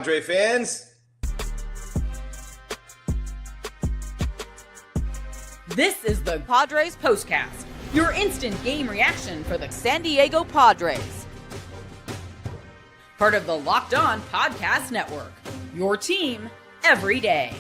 Padres fans. This is the Padres POSTCAST, your instant game reaction for the San Diego Padres. Part of the Locked On Podcast Network, your team every day.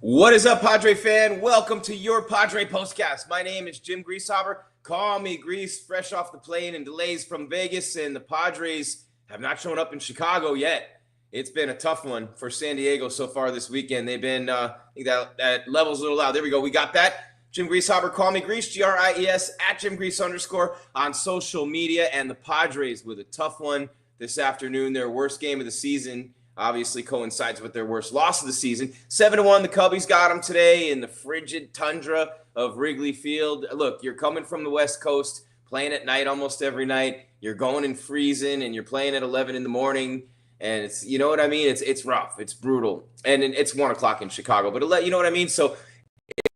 What is up, Padre fan? Welcome to your Padre POSTCAST. My name is Jim Greasehaber. Call me Grease, fresh off the plane and delays from Vegas, and the Padres have not shown up in Chicago yet. It's been a tough one for San Diego so far this weekend. They've been, I think that level's a little loud. There we go. We got that. Jim Greasehaber, call me Grease, G-R-I-E-S, at Jim Grease _ on social media. And the Padres with a tough one this afternoon. Their worst game of the season obviously coincides with their worst loss of the season. 7-1, the Cubbies got them today in the frigid tundra of Wrigley Field. Look, you're coming from the West Coast, playing at night almost every night. You're going and freezing, and you're playing at 11 in the morning. And it's, you know what I mean? It's rough. It's brutal. And it's 1 o'clock in Chicago. But you know what I mean? So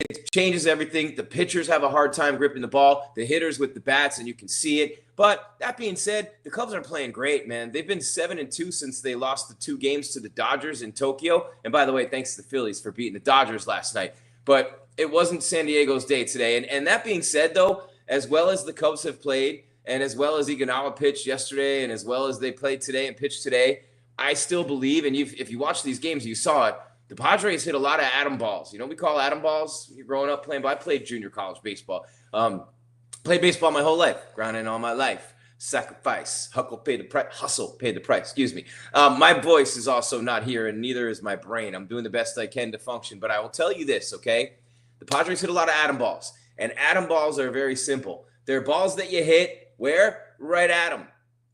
it changes everything. The pitchers have a hard time gripping the ball. The hitters with the bats, and you can see it. But that being said, the Cubs are playing great, man. They've been 7-2 since they lost the 2 games to the Dodgers in Tokyo. And by the way, thanks to the Phillies for beating the Dodgers last night. But it wasn't San Diego's day today. And that being said, though, as well as the Cubs have played, and as well as Iguodala pitched yesterday, and as well as they played today and pitched today, I still believe, and if you watch these games, you saw it, the Padres hit a lot of atom balls. You know what we call atom balls? You're growing up playing, but I played junior college baseball. Played baseball my whole life, grinding all my life. Sacrifice, hustle paid the price, excuse me. My voice is also not here, and neither is my brain. I'm doing the best I can to function, but I will tell you this, okay? The Padres hit a lot of atom balls, and atom balls are very simple. They're balls that you hit where? Right at them.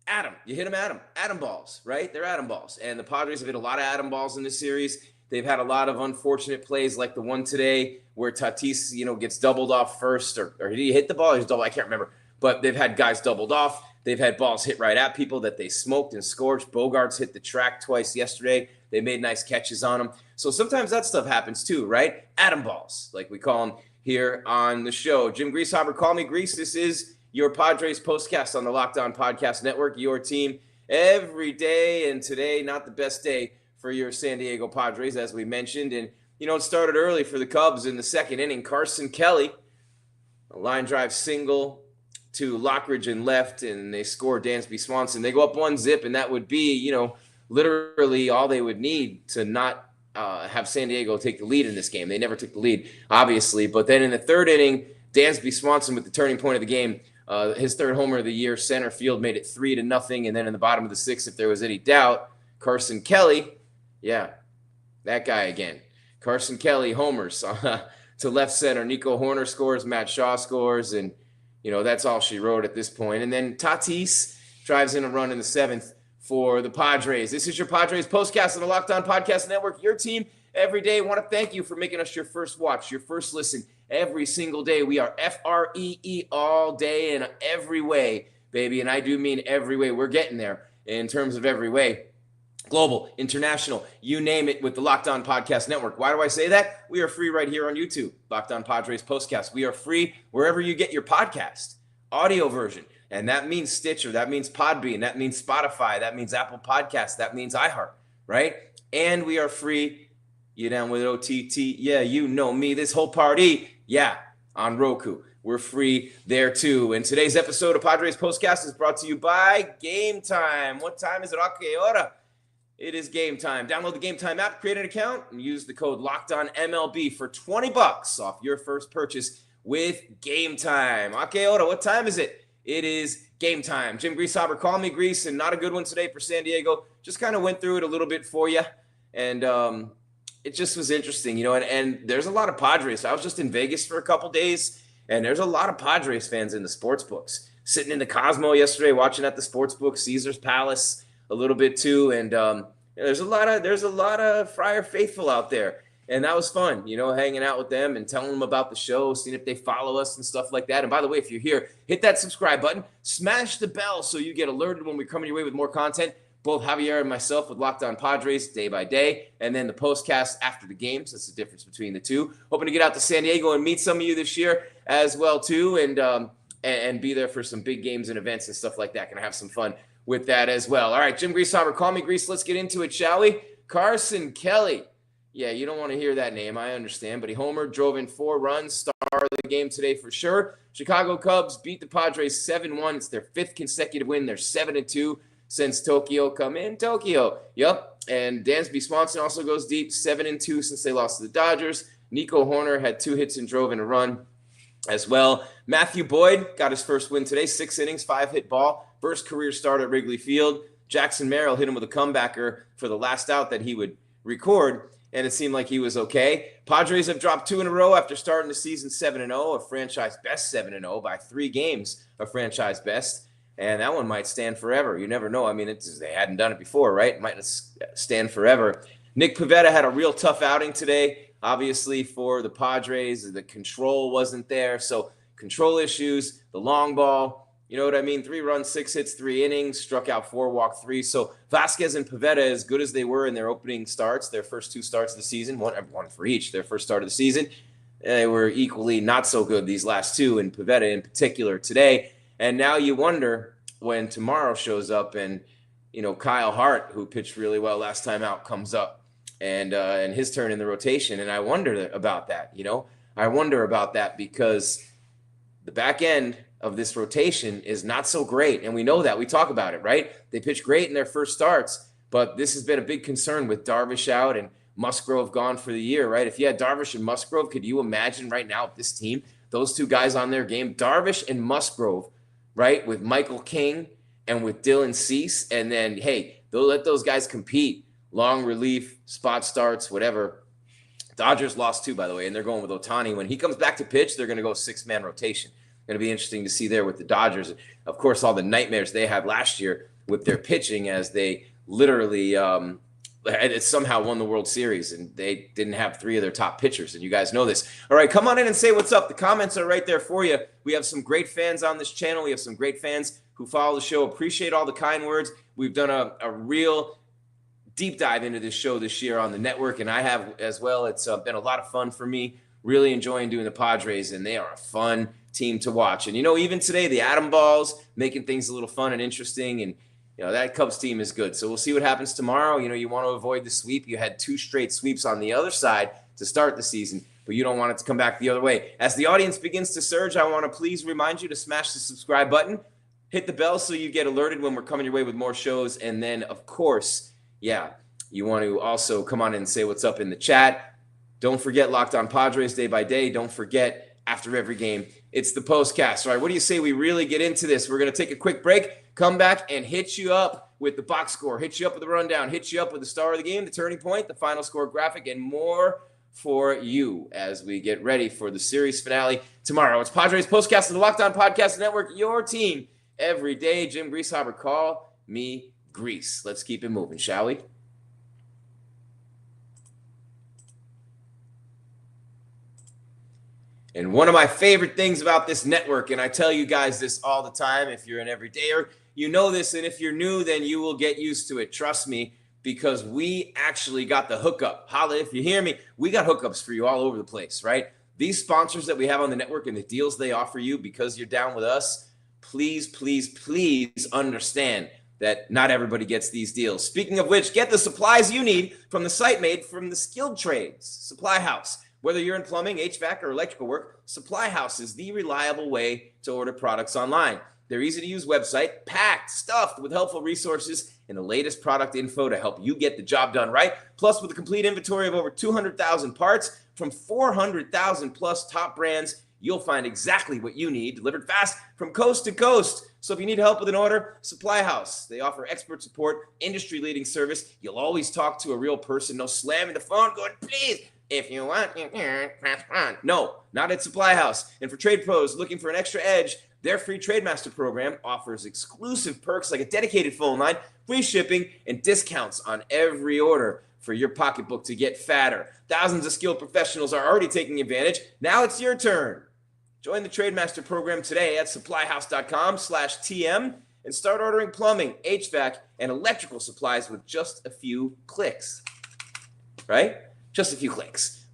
Atom. You hit them at them. Atom balls, right? They're atom balls. And the Padres have hit a lot of atom balls in this series. They've had a lot of unfortunate plays like the one today where Tatis, gets doubled off first, or did he hit the ball? Or he doubled? I can't remember. But they've had guys doubled off. They've had balls hit right at people that they smoked and scorched. Bogarts hit the track twice yesterday. They made nice catches on them. So sometimes that stuff happens too, right? Atom balls, like we call them here on the show. Jim Greasehaber, call me Grease. This is your Padres POSTCAST on the Locked On Podcast Network, your team every day. And today, not the best day for your San Diego Padres, as we mentioned. And, it started early for the Cubs in the second inning. Carson Kelly, a line drive single to Lockridge and left, and they score Dansby Swanson. They go up 1-0, and that would be, literally all they would need to not have San Diego take the lead in this game. They never took the lead, obviously. But then in the third inning, Dansby Swanson with the turning point of the game, his third homer of the year, center field, made it 3-0. And then in the bottom of the sixth, if there was any doubt, Carson Kelly, yeah, that guy again. Carson Kelly homers to left center. Nico Hoerner scores, Matt Shaw scores, and, that's all she wrote at this point. And then Tatis drives in a run in the seventh for the Padres. This is your Padres POSTCAST on the Locked On Podcast Network, your team every day. I want to thank you for making us your first watch, your first listen every single day. We are FREE all day and every way, baby, and I do mean every way. We're getting there in terms of every way. Global, international, you name it, with the Locked On Podcast Network. Why do I say that? We are free right here on YouTube, Locked On Padres POSTCAST. We are free wherever you get your podcast, audio version. And that means Stitcher, that means Podbean, that means Spotify, that means Apple Podcasts, that means iHeart, right? And we are free, you down with OTT? Yeah, you know me, this whole party, yeah, on Roku. We're free there too. And today's episode of Padres POSTCAST is brought to you by Game Time. What time is it? Okay, hora. It is Game Time. Download the Game Time app, create an account, and use the code LOCKEDONMLB for $20 off your first purchase with Game Time. Okay, Oda, what time is it? It is Game Time. Jim Greasehaber, call me Grease, and not a good one today for San Diego. Just kind of went through it a little bit for you, and it just was interesting, and there's a lot of Padres. I was just in Vegas for a couple days, and there's a lot of Padres fans in the sports books. Sitting in the Cosmo yesterday, watching at the sports book, Caesar's Palace a little bit too, and there's a lot of Friar faithful out there, and that was fun, hanging out with them and telling them about the show, seeing if they follow us and stuff like that. And by the way, if you're here, hit that subscribe button, smash the bell so you get alerted when we come your way with more content. Both Javier and myself with Locked On Padres day by day, and then the postcast after the games. That's the difference between the two. Hoping to get out to San Diego and meet some of you this year as well too, and be there for some big games and events and stuff like that. Gonna have some fun with that as well. All right, Jim Greasehaber, call me Grease. Let's get into it, shall we? Carson Kelly. Yeah, you don't want to hear that name, I understand, but he homered, drove in 4 runs, star of the game today for sure. Chicago Cubs beat the Padres 7-1. It's their 5th consecutive win. They're 7-2 since Tokyo come in. Tokyo, yep. And Dansby Swanson also goes deep, 7-2 since they lost to the Dodgers. Nico Hoerner had 2 hits and drove in a run as well. Matthew Boyd got his first win today, 6 innings, 5-hit ball, first career start at Wrigley Field. Jackson Merrill hit him with a comebacker for the last out that he would record, and it seemed like he was okay. Padres have dropped 2 in a row after starting the season 7-0, a franchise best 7-0 by 3 games, a franchise best. And that one might stand forever. You never know. I mean, they hadn't done it before, right? It might not stand forever. Nick Pivetta had a real tough outing today, obviously, for the Padres. The control wasn't there. So control issues, the long ball, you know what I mean? 3 runs, 6 hits, 3 innings, struck out 4, walked 3. So Vasquez and Pivetta, as good as they were in their opening starts, their first 2 starts of the season, one for each, their first start of the season, they were equally not so good these last 2, and Pivetta in particular today. And now you wonder when tomorrow shows up and, Kyle Hart, who pitched really well last time out, comes up and his turn in the rotation. And I wonder about that, I wonder about that because the back end of this rotation is not so great. And we know that. We talk about it, right? They pitch great in their first starts, but this has been a big concern with Darvish out and Musgrove gone for the year, right? If you had Darvish and Musgrove, could you imagine right now with this team, those 2 guys on their game, Darvish and Musgrove, right, with Michael King and with Dylan Cease, and then, hey, they'll let those guys compete, long relief, spot starts, whatever. Dodgers lost 2, by the way, and they're going with Ohtani. When he comes back to pitch, they're going to go 6-man rotation. Going to be interesting to see there with the Dodgers. Of course, all the nightmares they had last year with their pitching as they literally somehow won the World Series, and they didn't have 3 of their top pitchers, and you guys know this. All right, come on in and say what's up. The comments are right there for you. We have some great fans on this channel. We have some great fans who follow the show. Appreciate all the kind words. We've done a real deep dive into this show this year on the network, and I have as well. It's been a lot of fun for me. Really enjoying doing the Padres, and they are a fun team to watch. And, even today, the Atom Balls, making things a little fun and interesting, and, that Cubs team is good. So we'll see what happens tomorrow. You want to avoid the sweep. You had 2 straight sweeps on the other side to start the season, but you don't want it to come back the other way. As the audience begins to surge, I want to please remind you to smash the subscribe button, hit the bell so you get alerted when we're coming your way with more shows, and then, of course, you want to also come on and say what's up in the chat. Don't forget Locked On Padres day by day. Don't forget after every game, it's the postcast. All right, what do you say we really get into this? We're going to take a quick break, come back, and hit you up with the box score, hit you up with the rundown, hit you up with the star of the game, the turning point, the final score graphic, and more for you as we get ready for the series finale tomorrow. It's Padres Postcast on the Locked On Podcast Network, your team every day. Jim Greasehaber, call me Grease. Let's keep it moving, shall we? And one of my favorite things about this network, and I tell you guys this all the time, if you're an everydayer, you know this, and if you're new, then you will get used to it. Trust me, because we actually got the hookup. Holla, if you hear me, we got hookups for you all over the place, right? These sponsors that we have on the network and the deals they offer you because you're down with us, please, please, please understand that not everybody gets these deals. Speaking of which, get the supplies you need from the site made from the Skilled Trades Supply House. Whether you're in plumbing, HVAC, or electrical work, Supply House is the reliable way to order products online. Their easy-to-use website, packed, stuffed with helpful resources and the latest product info to help you get the job done right. Plus, with a complete inventory of over 200,000 parts from 400,000 plus top brands, you'll find exactly what you need delivered fast from coast to coast. So if you need help with an order, Supply House. They offer expert support, industry-leading service. You'll always talk to a real person. No slamming the phone going, please. If you want, press 1. No, not at Supply House. And for trade pros looking for an extra edge, their free TradeMaster program offers exclusive perks like a dedicated phone line, free shipping, and discounts on every order for your pocketbook to get fatter. Thousands of skilled professionals are already taking advantage. Now it's your turn. Join the TradeMaster program today at supplyhouse.com/TM and start ordering plumbing, HVAC, and electrical supplies with just a few clicks. Right? Just a few clicks.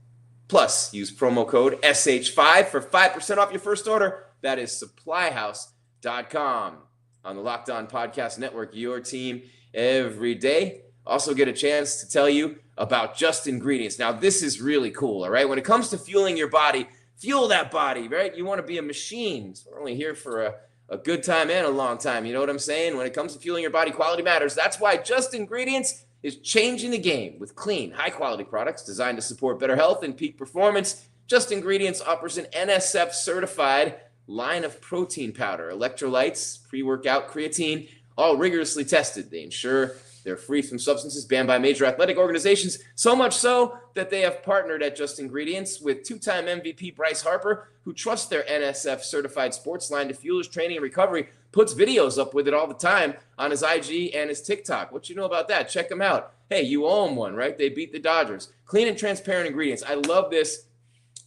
Plus, use promo code SH5 for 5% off your first order. That is supplyhouse.com. On the Locked On Podcast Network, your team every day. Also get a chance to tell you about Just Ingredients. Now, this is really cool, all right? When it comes to fueling your body, fuel that body, right? You want to be a machine. So we're only here for a good time and a long time. You know what I'm saying? When it comes to fueling your body, quality matters. That's why Just Ingredients is changing the game with clean, high-quality products designed to support better health and peak performance. Just Ingredients offers an NSF-certified line of protein powder, electrolytes, pre-workout creatine, all rigorously tested. They ensure they're free from substances banned by major athletic organizations, so much so that they have partnered at Just Ingredients with two-time MVP Bryce Harper, who trusts their NSF-certified sports line to fuel his training and recovery, puts videos up with it all the time on his IG and his TikTok. What you know about that? Check them out. Hey, you owe them one, right? They beat the Dodgers. Clean and transparent ingredients. I love this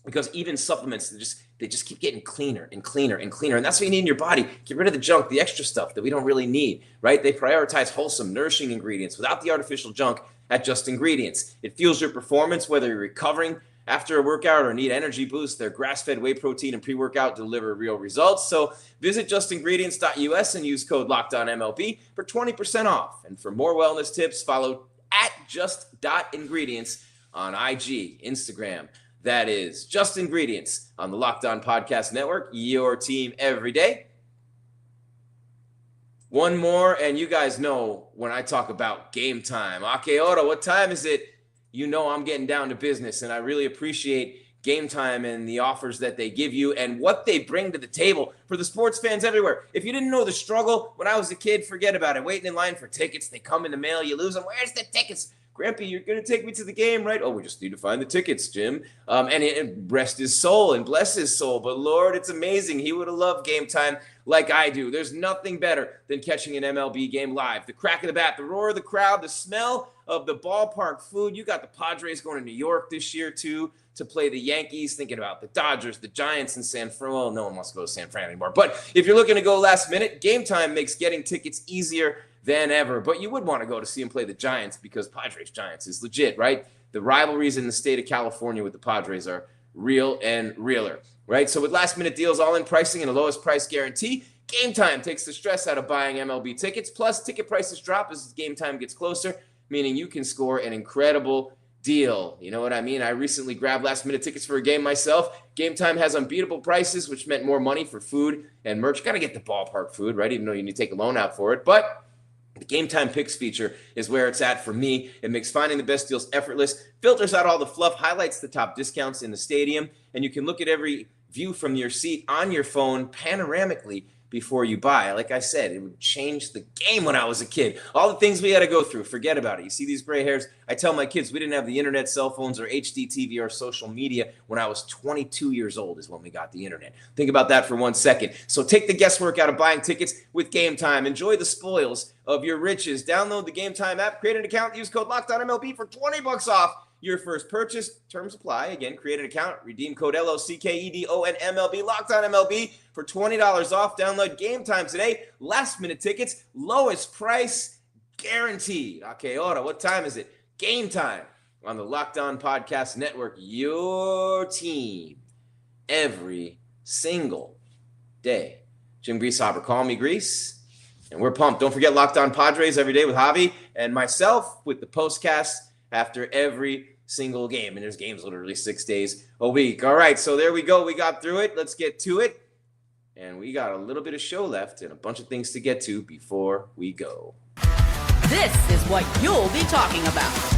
because even supplements, they just keep getting cleaner and cleaner and cleaner. And that's what you need in your body. Get rid of the junk, the extra stuff that we don't really need, right? They prioritize wholesome, nourishing ingredients without the artificial junk at Just Ingredients. It fuels your performance, whether you're recovering after a workout or need energy boost. Their grass-fed whey protein and pre-workout deliver real results. So visit justingredients.us and use code LOCKEDONMLB for 20% off. And for more wellness tips, follow at just.ingredients on IG, Instagram. That is Just Ingredients on the Locked On Podcast Network, your team every day. One more, and you guys know when I talk about game time. Ora, what time is it? You know I'm getting down to business, and I really appreciate Game Time and the offers that they give you and what they bring to the table for the sports fans everywhere. If you didn't know the struggle when I was a kid, forget about it. Waiting in line for tickets. They come in the mail. You lose them. Where's the tickets? Grampy, you're going to take me to the game, right? Oh, we just need to find the tickets, Jim. And rest his soul and bless his soul. But, Lord, it's amazing. He would have loved Game Time like I do. There's nothing better than catching an MLB game live. The crack of the bat, the roar of the crowd, the smell of the ballpark food. You got the Padres going to New York this year, too, to play the Yankees, thinking about the Dodgers, the Giants, and San Fran. Well, no one wants to go to San Fran anymore. But if you're looking to go last minute, Game Time makes getting tickets easier than ever. But you would want to go to see him play the Giants because Padres Giants is legit, right? The rivalries in the state of California with the Padres are real and realer, right? So with last minute deals, all in pricing and a lowest price guarantee, Game Time takes the stress out of buying MLB tickets. Plus, ticket prices drop as Game Time gets closer, meaning you can score an incredible deal. You know what I mean? I recently grabbed last minute tickets for a game myself. Game Time has unbeatable prices, which meant more money for food and merch. Got to get the ballpark food, right? Even though you need to take a loan out for it. But the Game Time Picks feature is where it's at for me. It makes finding the best deals effortless, filters out all the fluff, highlights the top discounts in the stadium, and you can look at every view from your seat on your phone panoramically before you buy. Like I said, it would change the game when I was a kid. All the things we had to go through, forget about it. You see these gray hairs? I tell my kids we didn't have the internet, cell phones, or HD TV or social media when I was 22 years old is when we got the internet. Think about that for 1 second. So take the guesswork out of buying tickets with Game Time. Enjoy the spoils of your riches. Download the Game Time app, create an account, use code LOCKEDONMLB for $20 off your first purchase. Terms apply. Again, create an account, redeem code LOCKEDONMLB, Locked On MLB for $20 off. Download Game Time today. Last minute tickets, lowest price guaranteed. Okay, ora, what time is it? Game Time on the Locked On Podcast Network. Your team every single day. Jim Greasehaber, call me Grease. And we're pumped. Don't forget Locked On Padres every day with Javi and myself with the postcast after every single game. And there's games literally 6 days a week. All right, so there we go. We got through it. Let's get to it. And we got a little bit of show left and a bunch of things to get to before we go. This is what you'll be talking about.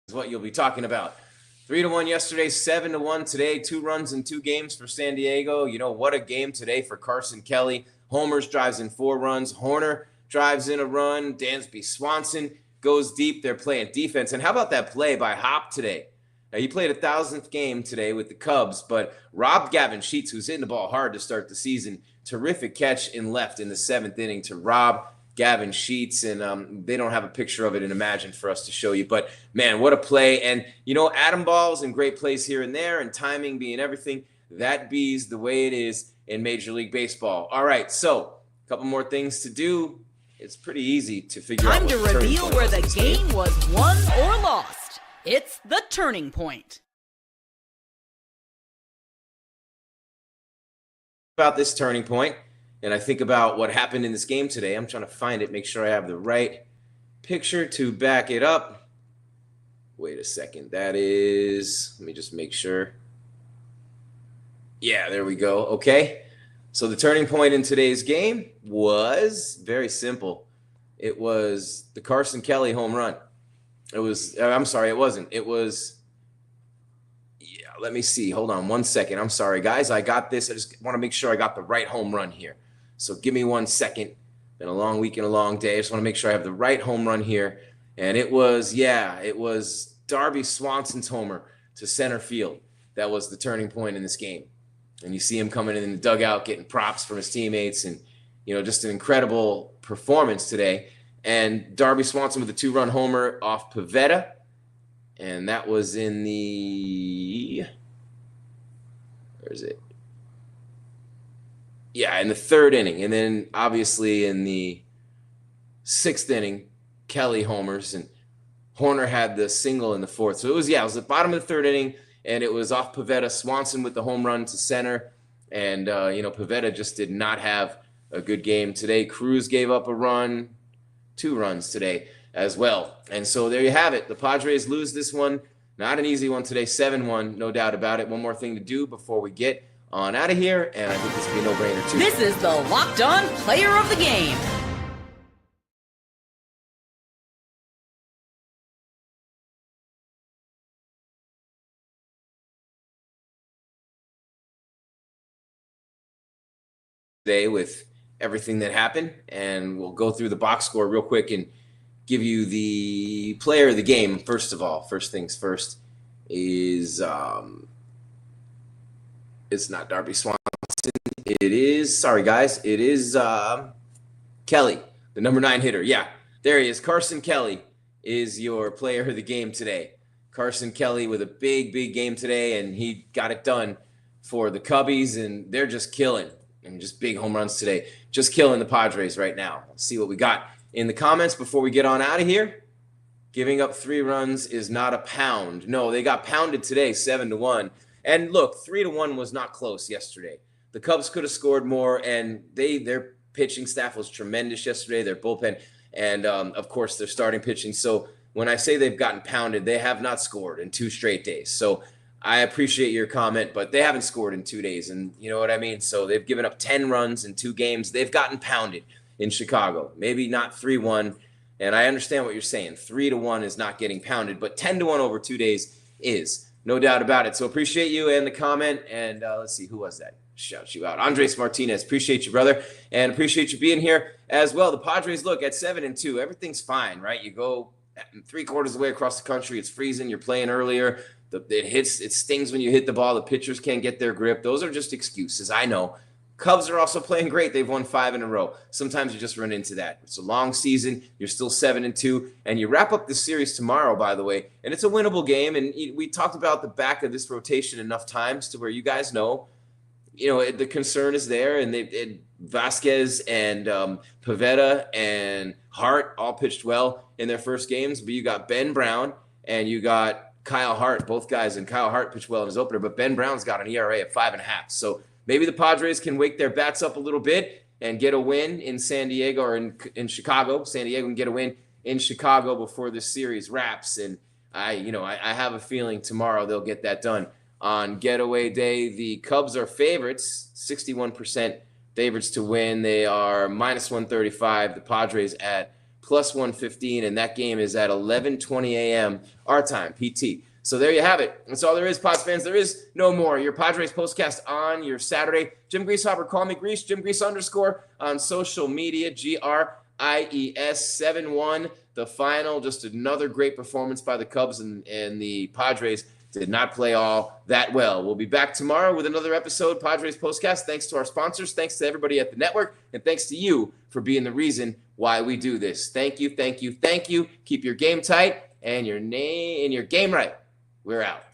Is what you'll be talking about. 3-1 yesterday, 7-1 today, 2 runs in 2 games for San Diego. You know, what a game today for Carson Kelly. Homers drives in 4 runs. Hoerner drives in a run. Dansby Swanson goes deep. They're playing defense. And how about that play by Hop today? Now, he played a 1,000th game today with the Cubs, but robbed Gavin Sheets, who's hitting the ball hard to start the season. Terrific catch in left in the 7th inning to rob Gavin Sheets, and they don't have a picture of it in Imagine for us to show you. But, man, what a play. And, atom balls and great plays here and there and timing being everything. That be's the way it is in Major League Baseball. All right, so a couple more things to do. It's pretty easy to figure out. Time to reveal where the game was won or lost. It's the turning point. About this turning point, and I think about what happened in this game today. I'm trying to find it, make sure I have the right picture to back it up. Wait a second. That is, let me just make sure. Yeah, there we go. Okay. So the turning point in today's game was very simple. It was the Carson Kelly home run. It was, I'm sorry, it wasn't. It was, yeah, let me see. Hold on one second. I'm sorry, guys. I got this. I just want to make sure I got the right home run here. So give me 1 second. Been a long week and a long day. I just want to make sure I have the right home run here. And it was, it was Dansby Swanson's homer to center field. That was the turning point in this game. And you see him coming in the dugout, getting props from his teammates, and just an incredible performance today. And Dansby Swanson with a 2-run homer off Pivetta, and that was in the where is it? Yeah, in the 3rd inning, and then obviously in the 6th inning, Kelly homers, and Hoerner had the single in the 4th. So it was the bottom of the 3rd inning. And it was off Pivetta, Swanson with the home run to center. And, Pivetta just did not have a good game today. Cruz gave up a run, 2 runs today as well. And so there you have it. The Padres lose this one. Not an easy one today, 7-1, no doubt about it. One more thing to do before we get on out of here. And I think this will be a no-brainer, too. This is the Locked On Player of the Game. With everything that happened, and we'll go through the box score real quick and give you the player of the game. First of all, first things first is it's not Dansby Swanson. It is, sorry guys, it is Kelly, the number 9 hitter. Yeah, there he is. Carson Kelly is your player of the game today. Carson Kelly with a big game today, and he got it done for the Cubbies, and they're just killing. And just big home runs today. Just killing the Padres right now. Let's see what we got in the comments before we get on out of here. Giving up 3 runs is not a pound. No, they got pounded today, 7-1. And look, 3-1 was not close yesterday. The Cubs could have scored more, and their pitching staff was tremendous yesterday, their bullpen, and, of course, their starting pitching. So when I say they've gotten pounded, they have not scored in 2 straight days. So I appreciate your comment, but they haven't scored in 2 days, and you know what I mean? So they've given up 10 runs in 2 games. They've gotten pounded in Chicago. Maybe not 3-1, and I understand what you're saying. 3-1 is not getting pounded, but 10-1 over 2 days is. No doubt about it. So appreciate you and the comment, and let's see, who was that? Shout you out. Andres Martinez, appreciate you, brother, and appreciate you being here as well. The Padres, look, at 7-2, everything's fine, right? You go 3/4 of the way across the country, it's freezing, you're playing earlier. It stings when you hit the ball. The pitchers can't get their grip. Those are just excuses. I know. Cubs are also playing great. They've won 5 in a row. Sometimes you just run into that. It's a long season. You're still 7-2, and you wrap up this series tomorrow, by the way, and it's a winnable game. And we talked about the back of this rotation enough times to where you guys know, the concern is there. And Vasquez and Pivetta and Hart all pitched well in their first games, but you got Ben Brown and you got Kyle Hart, both guys, and Kyle Hart pitched well in his opener, but Ben Brown's got an ERA of 5.5. So maybe the Padres can wake their bats up a little bit and get a win in San Diego or in Chicago. San Diego can get a win in Chicago before this series wraps. And I have a feeling tomorrow they'll get that done. On getaway day, the Cubs are favorites, 61% favorites to win. They are -135. The Padres at +115, and that game is at 11:20 a.m. our time, PT. So there you have it. That's all there is, Pods fans. There is no more. Your Padres postcast on your Saturday. Jim Greasehaber, call me Grease, Jim Grease _ on social media, GRIES 7-1. The final, just another great performance by the Cubs and the Padres did not play all that well. We'll be back tomorrow with another episode, Padres Postcast. Thanks to our sponsors. Thanks to everybody at the network. And thanks to you for being the reason why we do this. Thank you, thank you, thank you. Keep your game tight and your game right. We're out.